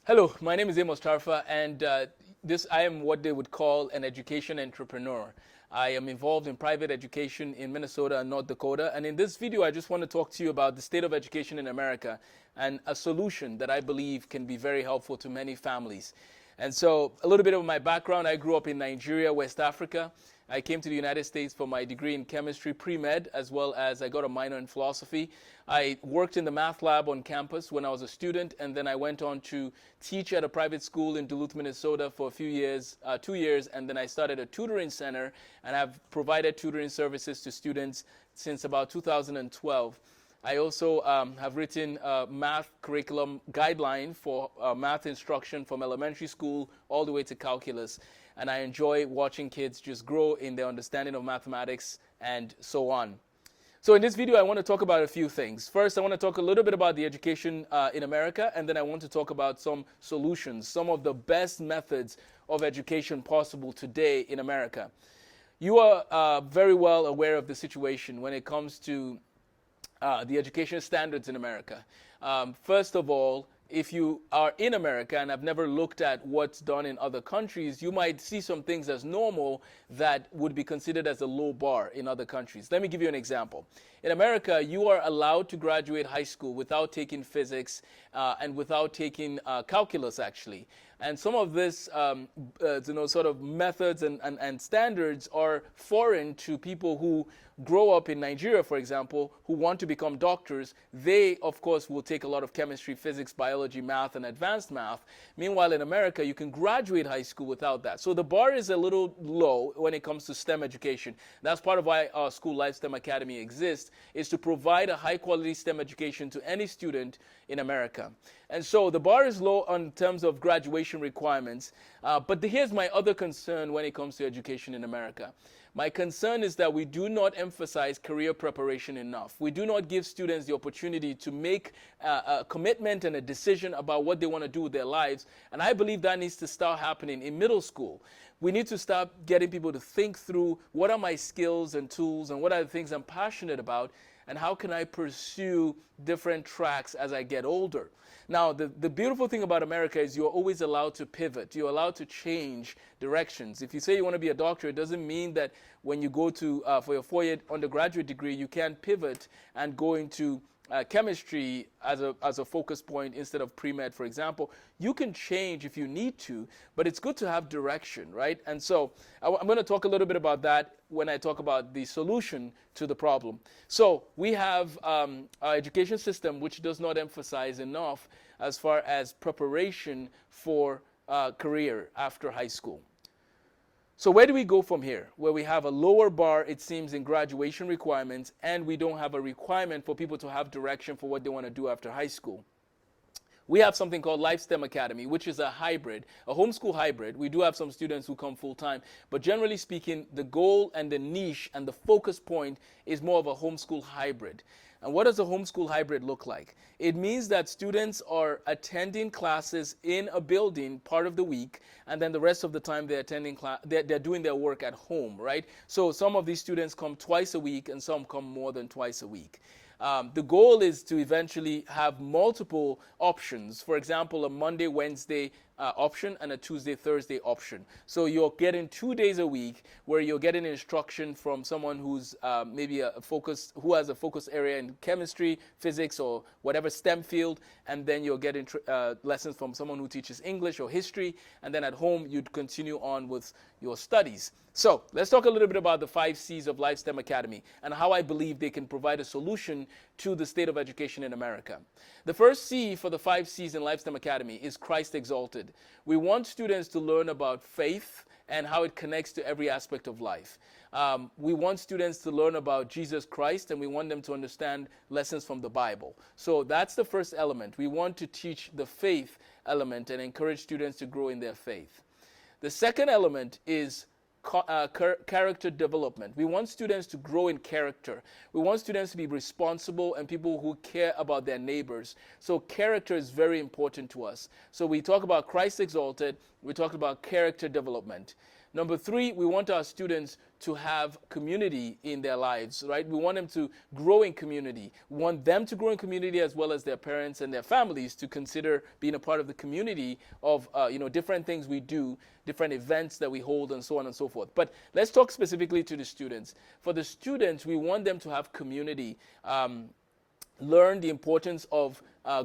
Hello, my name is Amos Tarfa, and I am what they would call an education entrepreneur. I am involved in private education in Minnesota and North Dakota, and in this video I just want to talk to you about the state of education in America and a solution that I believe can be very helpful to many families. And so a little bit of my background: I grew up in Nigeria, West Africa. I came to the United States for my degree in chemistry, pre-med, as well as I got a minor in philosophy. I worked in the math lab on campus when I was a student, and then I went on to teach at a private school in Duluth, Minnesota for a few years, 2 years, and then I started a tutoring center, and I've provided tutoring services to students since about 2012. I also have written a math curriculum guideline for math instruction from elementary school all the way to calculus. And I enjoy watching kids just grow in their understanding of mathematics and so on. So in this video, I want to talk about a few things. First, I want to talk a little bit about the education in America, and then I want to talk about some solutions, some of the best methods of education possible today in America. You are very well aware of the situation when it comes to the education standards in America. First of all, if you are in America and have never looked at what's done in other countries, you might see some things as normal that would be considered as a low bar in other countries. Let me give you an example. In America, you are allowed to graduate high school without taking physics and without taking calculus, actually. And some of this, sort of methods and standards are foreign to people who grow up in Nigeria, for example, who want to become doctors. They, of course, will take a lot of chemistry, physics, biology, math, and advanced math. Meanwhile, in America, you can graduate high school without that. So the bar is a little low when it comes to STEM education. That's part of why our school, Life STEM Academy, exists, is to provide a high-quality STEM education to any student in America. And so the bar is low in terms of graduation requirements. But here's my other concern when it comes to education in America. My concern is that we do not emphasize career preparation enough. We do not give students the opportunity to make a commitment and a decision about what they want to do with their lives. And I believe that needs to start happening in middle school. We need to start getting people to think through, what are my skills and tools, and what are the things I'm passionate about, and how can I pursue different tracks as I get older. Now, the beautiful thing about America is you're always allowed to pivot. You're allowed to change directions. If you say you want to be a doctor, it doesn't mean that when you go to for your four-year undergraduate degree, you can pivot and go into chemistry as a focus point instead of pre-med, for example. You can change if you need to, but it's good to have direction, right? And so I'm going to talk a little bit about that when I talk about the solution to the problem. So we have our education system, which does not emphasize enough as far as preparation for career after high school. So where do we go from here? Where we have a lower bar, it seems, in graduation requirements, and we don't have a requirement for people to have direction for what they want to do after high school. We have something called Life STEM Academy, which is a hybrid, a homeschool hybrid. We do have some students who come full-time, but generally speaking, the goal and the niche and the focus point is more of a homeschool hybrid. And what does a homeschool hybrid look like? It means that students are attending classes in a building part of the week, and then the rest of the time they're attending they're doing their work at home, right? So some of these students come twice a week, and some come more than twice a week. The goal is to eventually have multiple options. For example, a Monday, Wednesday option and a Tuesday, Thursday option. So you're getting 2 days a week where you're getting instruction from someone who's who has a focus area in chemistry, physics, or whatever STEM field, and then you're getting lessons from someone who teaches English or history, and then at home you'd continue on with your studies. So let's talk a little bit about the 5 C's of Life STEM Academy and how I believe they can provide a solution to the state of education in America. The first C for the 5 C's in Life STEM Academy is Christ exalted. We want students to learn about faith and how it connects to every aspect of life. We want students to learn about Jesus Christ, and we want them to understand lessons from the Bible. So that's the first element. We want to teach the faith element and encourage students to grow in their faith. The second element is character development. We want students to grow in character. We want students to be responsible and people who care about their neighbors. So character is very important to us. So we talk about Christ exalted, we talk about character development. Number three, we want our students to have community in their lives, right? We want them to grow in community. We want them to grow in community as well as their parents and their families to consider being a part of the community of, different things we do, different events that we hold, and so on and so forth. But let's talk specifically to the students. For the students, we want them to have community, learn the importance of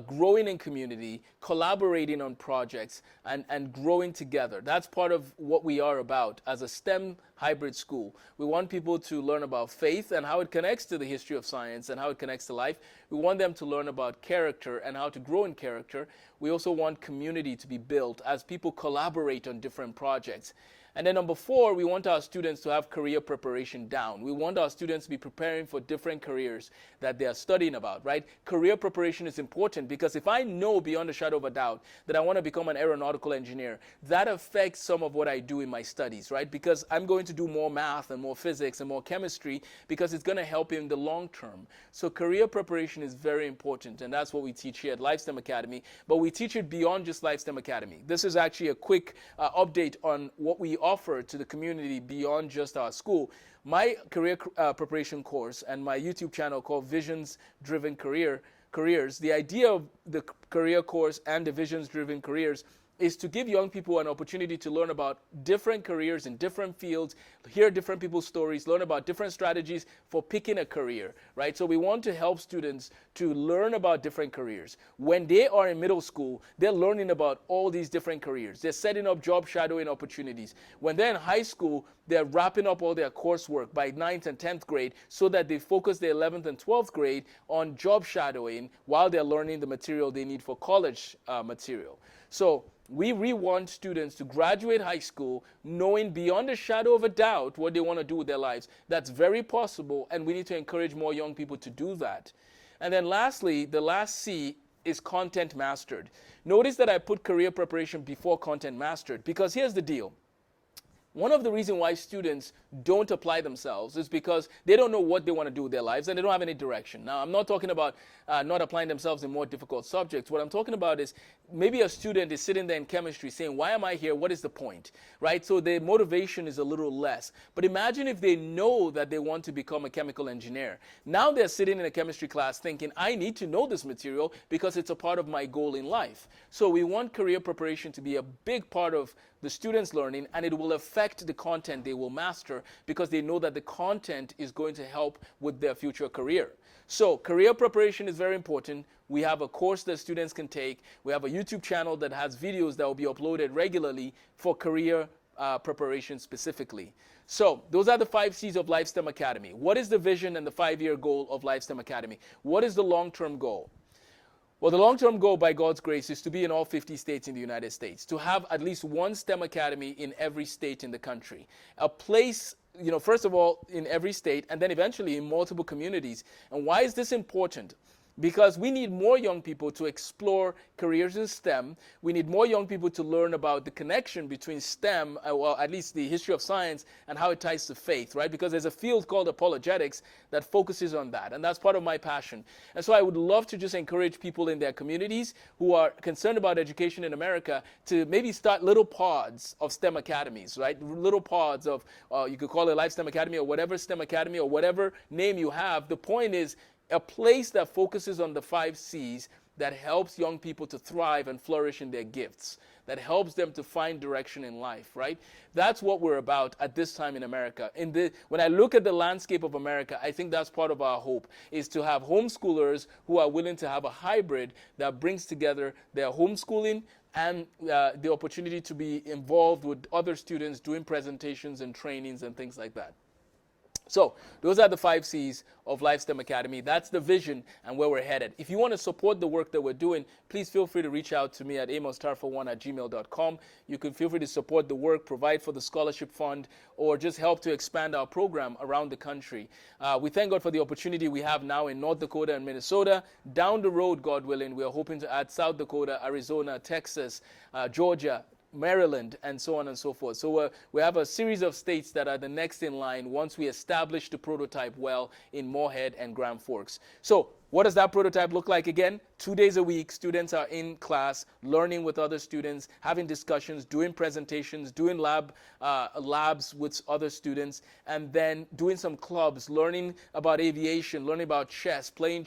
growing in community, collaborating on projects, and growing together. That's part of what we are about as a STEM hybrid school. We want people to learn about faith and how it connects to the history of science and how it connects to life. We want them to learn about character and how to grow in character. We also want community to be built as people collaborate on different projects. And then number four, we want our students to have career preparation down. We want our students to be preparing for different careers that they are studying about, right? Career preparation is important because if I know beyond a shadow of a doubt that I want to become an aeronautical engineer, that affects some of what I do in my studies, right? Because I'm going to do more math and more physics and more chemistry because it's going to help in the long term. So career preparation is very important, and that's what we teach here at LifeSTEM Academy. But we teach it beyond just LifeSTEM Academy. This is actually a quick update on what we offer to the community beyond just our school. My career preparation course and my YouTube channel called Visions Driven Careers, the idea of the career course and the Visions Driven Careers is to give young people an opportunity to learn about different careers in different fields, hear different people's stories, learn about different strategies for picking a career, right? So we want to help students to learn about different careers. When they are in middle school, they're learning about all these different careers. They're setting up job shadowing opportunities. When they're in high school, they're wrapping up all their coursework by 9th and 10th grade so that they focus their 11th and 12th grade on job shadowing while they're learning the material they need for college material. So we want students to graduate high school knowing beyond a shadow of a doubt what they want to do with their lives. That's very possible, and we need to encourage more young people to do that. And then lastly, the last C is content mastered. Notice that I put career preparation before content mastered because here's the deal. One of the reasons why students don't apply themselves is because they don't know what they want to do with their lives and they don't have any direction. Now, I'm not talking about not applying themselves in more difficult subjects. What I'm talking about is maybe a student is sitting there in chemistry saying, why am I here? What is the point? Right? So their motivation is a little less. But imagine if they know that they want to become a chemical engineer. Now they're sitting in a chemistry class thinking, I need to know this material because it's a part of my goal in life. So we want career preparation to be a big part of the students' learning, and it will affect the content they will master because they know that the content is going to help with their future career. So career preparation is very important. We have a course that students can take. We have a YouTube channel that has videos that will be uploaded regularly for career preparation specifically. So those are the 5 C's of LifeSTEM Academy. What is the vision and the 5-year goal of LifeSTEM Academy? What is the long-term goal? Well, the long-term goal, by God's grace, is to be in all 50 states in the United States, to have at least one STEM academy in every state in the country. A place, first of all, in every state, and then eventually in multiple communities. And why is this important? Because we need more young people to explore careers in STEM. We need more young people to learn about the connection between STEM, well, at least the history of science, and how it ties to faith, right? Because there's a field called Apologetics that focuses on that, and that's part of my passion. And so I would love to just encourage people in their communities who are concerned about education in America to maybe start little pods of STEM academies, right? Little pods of, you could call it Life STEM Academy or whatever STEM Academy or whatever name you have. The point is, a place that focuses on the 5 C's that helps young people to thrive and flourish in their gifts, that helps them to find direction in life, right? That's what we're about at this time in America. When I look at the landscape of America, I think that's part of our hope, is to have homeschoolers who are willing to have a hybrid that brings together their homeschooling and the opportunity to be involved with other students doing presentations and trainings and things like that. So those are the 5 C's of LifeSTEM Academy. That's the vision and where we're headed. If you want to support the work that we're doing, please feel free to reach out to me at amostarfa1@gmail.com. You can feel free to support the work, provide for the scholarship fund, or just help to expand our program around the country. We thank God for the opportunity we have now in North Dakota and Minnesota. Down the road, God willing, we are hoping to add South Dakota, Arizona, Texas, Georgia, Maryland, and so on and so forth. So we have a series of states that are the next in line once we establish the prototype well in Moorhead and Grand Forks. So What does that prototype look like again? 2 days a week, students are in class, learning with other students, having discussions, doing presentations, doing labs with other students, and then doing some clubs, learning about aviation, learning about chess, playing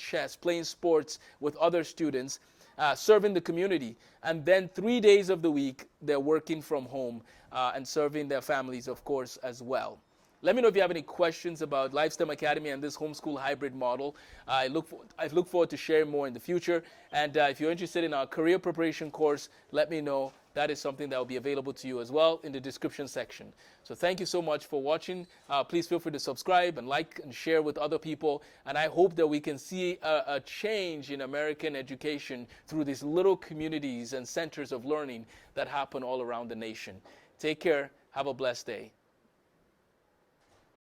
sports with other students, serving the community. And then 3 days of the week, they're working from home and serving their families, of course, as well. Let me know if you have any questions about LifeSTEM Academy and this homeschool hybrid model. I look forward to sharing more in the future. And if you're interested in our career preparation course, let me know. That is something that will be available to you as well in the description section. So thank you so much for watching. Please feel free to subscribe and like and share with other people. And I hope that we can see a change in American education through these little communities and centers of learning that happen all around the nation. Take care. Have a blessed day.